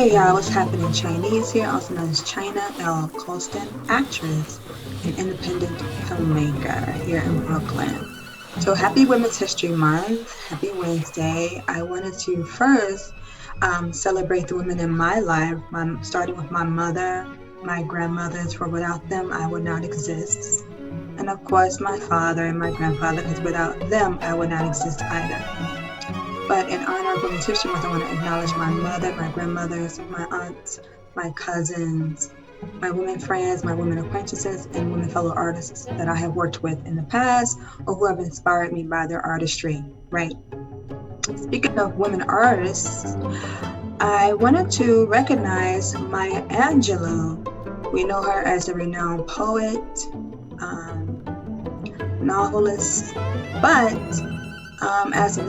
Hey y'all, what's happening? Chinese here, also known as China L. Colston, actress and independent filmmaker here in Brooklyn. So happy Women's History Month. Happy Wednesday. I wanted to first celebrate the women in my life, starting with my mother, my grandmothers, for without them I would not exist. And of course my father and my grandfather, because without them I would not exist either. But in honor of Women's History Month, I want to acknowledge my mother, my grandmothers, my aunts, my cousins, my women friends, my women acquaintances, and women fellow artists that I have worked with in the past or who have inspired me by their artistry, right? Speaking of women artists, I wanted to recognize Maya Angelou. We know her as a renowned poet, novelist, but as of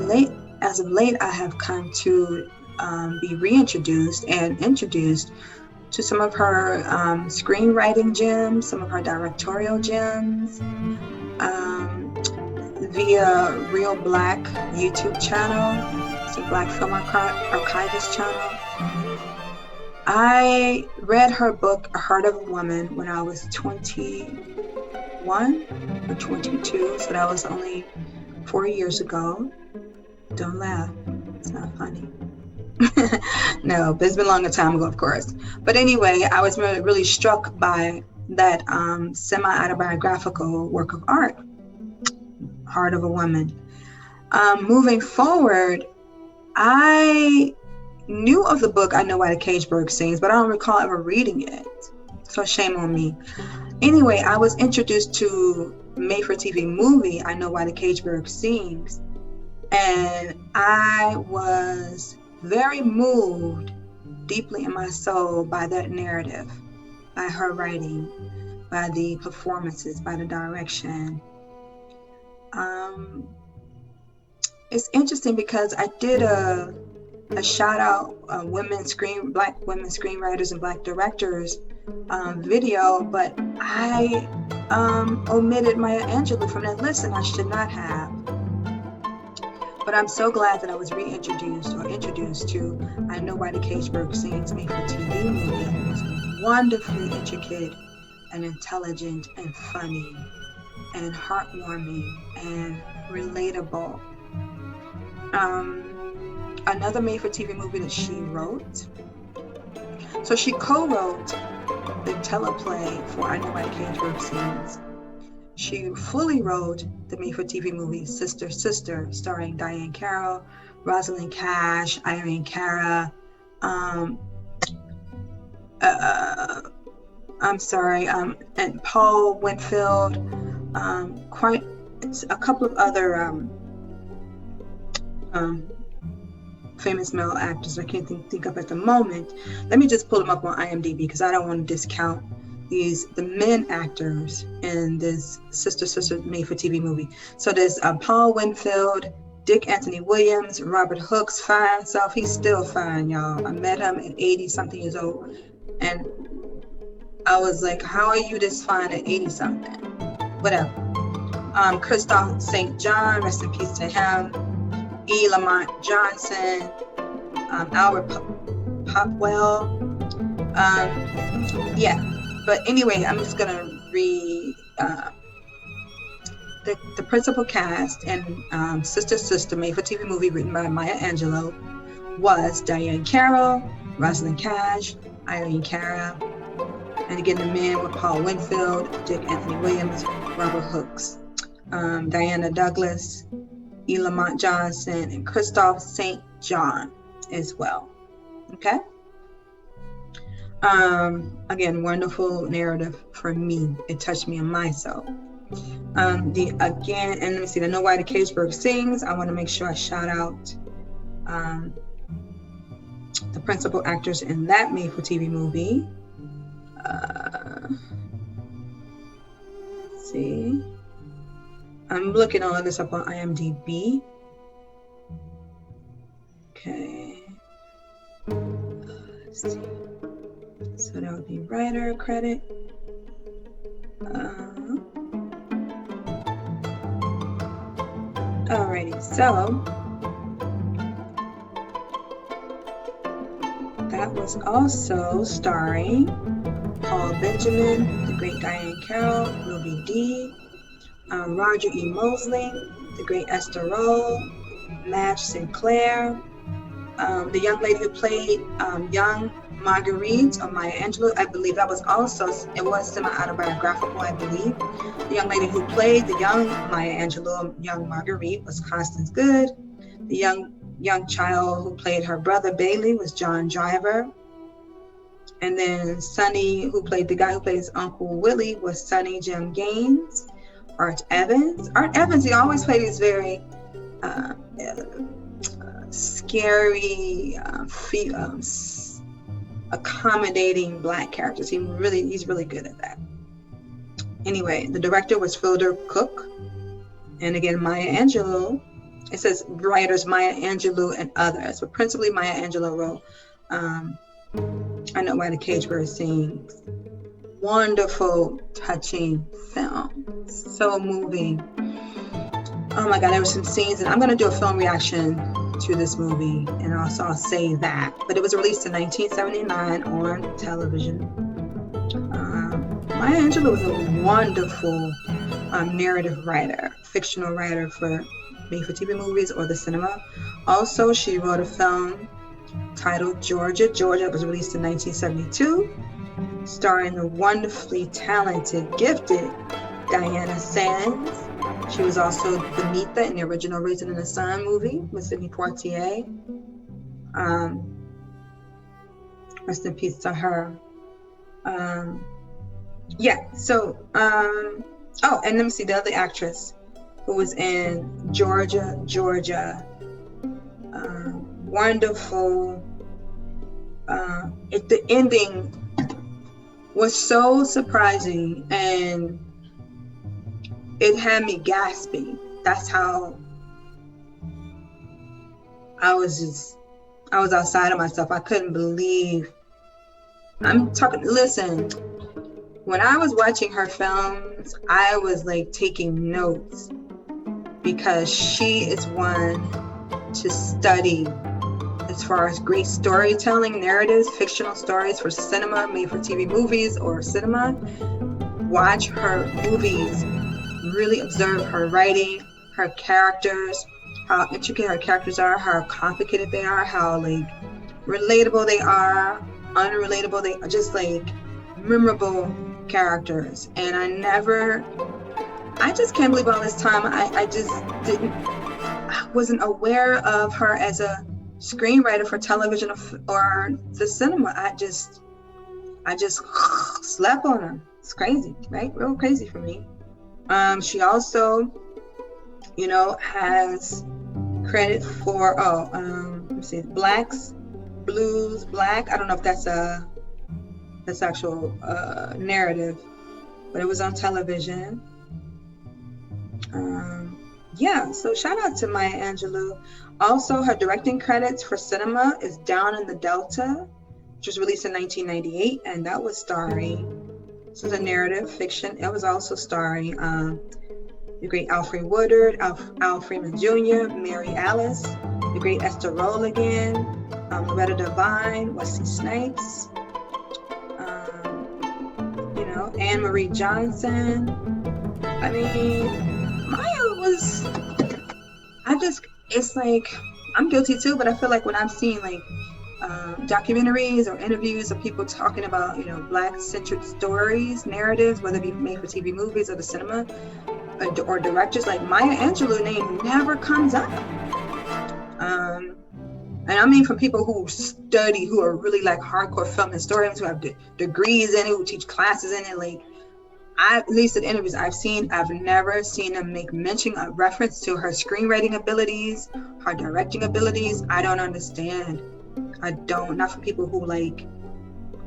late, I have come to be reintroduced and introduced to some of her screenwriting gems, some of her directorial gems, via Real Black YouTube channel, it's a Black Film Archivist channel. I read her book, A Heart of a Woman, when I was 21 or 22, so that was only 4 years ago. Don't laugh, it's not funny. No, but it's been a long time ago, of course. But anyway, I was really struck by that semi-autobiographical work of art, Heart of a Woman. Moving forward, I knew of the book I Know Why the Cage Bird Sings, but I don't recall ever reading it. So shame on me. Anyway, I was introduced to made-for-TV movie I Know Why the Cage Bird Sings, and I was very moved deeply in my soul by that narrative, by her writing, by the performances, by the direction. It's interesting because I did a shout out Black women screenwriters and Black directors video, but I omitted Maya Angelou from that list, and I should not have. But I'm so glad that I was introduced to I Know Why the Cage Bird Sings made-for-TV movie. It was wonderfully intricate and intelligent and funny and heartwarming and relatable. Another made-for-TV movie that she wrote. So she co-wrote the teleplay for I Know Why the Cage Bird Sings. She fully wrote the made-for-TV movie Sister, Sister, starring Diane Carroll, Rosalind Cash, Irene Cara, and Paul Winfield, quite a couple of other famous male actors I can't think of at the moment. Let me just pull them up on IMDb because I don't want to discount the men actors in this Sister Sister made-for-TV movie. So there's Paul Winfield, Dick Anthony Williams, Robert Hooks, fine self. He's still fine, y'all. I met him at 80-something years old, and I was like, how are you this fine at 80-something? Whatever. Christoph St. John, rest in peace to him. E. Lamont Johnson, Albert Popwell. Yeah. But anyway, I'm just gonna read the principal cast in Sister Sister made-for-TV movie written by Maya Angelou was Diane Carroll, Rosalind Cash, Irene Cara, and again the men were Paul Winfield, Dick Anthony Williams, Robert Hooks, Diana Douglas, E. Lamont Johnson, and Christoph St. John as well. Okay. Again, wonderful narrative for me. It touched me in my soul. And let me see, I Know Why the Cage Bird Sings. I want to make sure I shout out the principal actors in that made-for-TV movie. Let's see. I'm looking all of this up on IMDb. Okay. Let's see. So that would be writer credit. Alrighty, so That was also starring Paul Benjamin, the great Diane Carroll, Ruby Dee, Roger E. Mosley, the great Esther Roll, Madge Sinclair, the young lady who played young Marguerite or Maya Angelou. I believe that was also, it was semi-autobiographical, I believe. The young lady who played the young Maya Angelou, young Marguerite, was Constance Good. The young child who played her brother Bailey was John Driver. And then Sonny, who played the guy who plays Uncle Willie, was Sonny Jim Gaines. Art Evans, he always played these very scary, accommodating Black characters. He's really good at that. Anyway, the director was Fielder Cook. And again, Maya Angelou. It says writers Maya Angelou and others, but principally Maya Angelou wrote I Know Why the Caged Bird Sings. Wonderful, touching film. So moving. Oh my God, there were some scenes, and I'm going to do a film reaction to this movie, and also I'll say that. But it was released in 1979 on television. Maya Angelou was a wonderful narrative writer, fictional writer for made-for-TV movies or the cinema. Also, she wrote a film titled Georgia. It was released in 1972, starring the wonderfully talented, gifted Diana Sands. She was also Benita in the original Raisin in the Sun movie with Sidney Poitier. Rest in peace to her. Oh, and let me see the other actress who was in Georgia. Wonderful. The ending was so surprising, and it had me gasping. That's how I was outside of myself. I couldn't believe. Listen, when I was watching her films, I was like taking notes, because she is one to study as far as great storytelling, narratives, fictional stories for cinema, made for TV movies or cinema. Watch her movies, really observe her writing, her characters, how intricate her characters are, how complicated they are, how like relatable they are, unrelatable, they are just like memorable characters. And I just can't believe all this time I wasn't aware of her as a screenwriter for television or the cinema. I just slept on her. It's crazy, right? Real crazy for me. She also, has credit for let me see, Blacks, Blues, Black. I don't know if that's actual narrative, but it was on television. So shout out to Maya Angelou. Also, her directing credits for cinema is Down in the Delta, which was released in 1998, and that was starring, this is a narrative fiction, it was also starring the great Alfred Woodard, Al Freeman Jr., Mary Alice, the great Esther Roll again, Loretta Devine, Wesley Snipes, Anne Marie Johnson. I mean, Maya was, it's like, I'm guilty too, but I feel like when I'm seeing like documentaries or interviews of people talking about, Black-centered stories, narratives, whether it be made for TV movies or the cinema, or directors, like Maya Angelou name never comes up. And I mean from people who study, who are really like hardcore film historians, who have degrees in it, who teach classes in it. Like, at least in interviews I've never seen them make mention of reference to her screenwriting abilities, her directing abilities. I don't understand. Not for people who like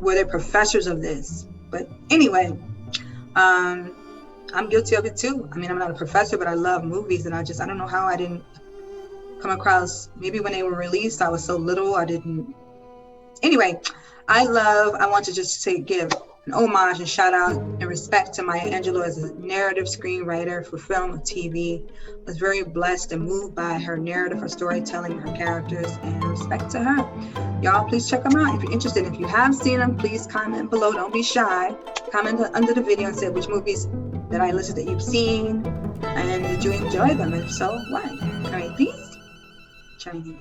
were they professors of this. But anyway, I'm guilty of it too. I mean, I'm not a professor, but I love movies, and I don't know how I didn't come across, maybe when they were released, I was so little, I didn't. Anyway, I want to just give An homage and shout out and respect to Maya Angelou as a narrative screenwriter for film and TV. I was very blessed and moved by her narrative, her storytelling, her characters, and respect to her. Y'all, please check them out if you're interested. If you have seen them, please comment below. Don't be shy. Comment under the video and say which movies that I listed that you've seen and did you enjoy them? If so, why? All right, peace. Chinese.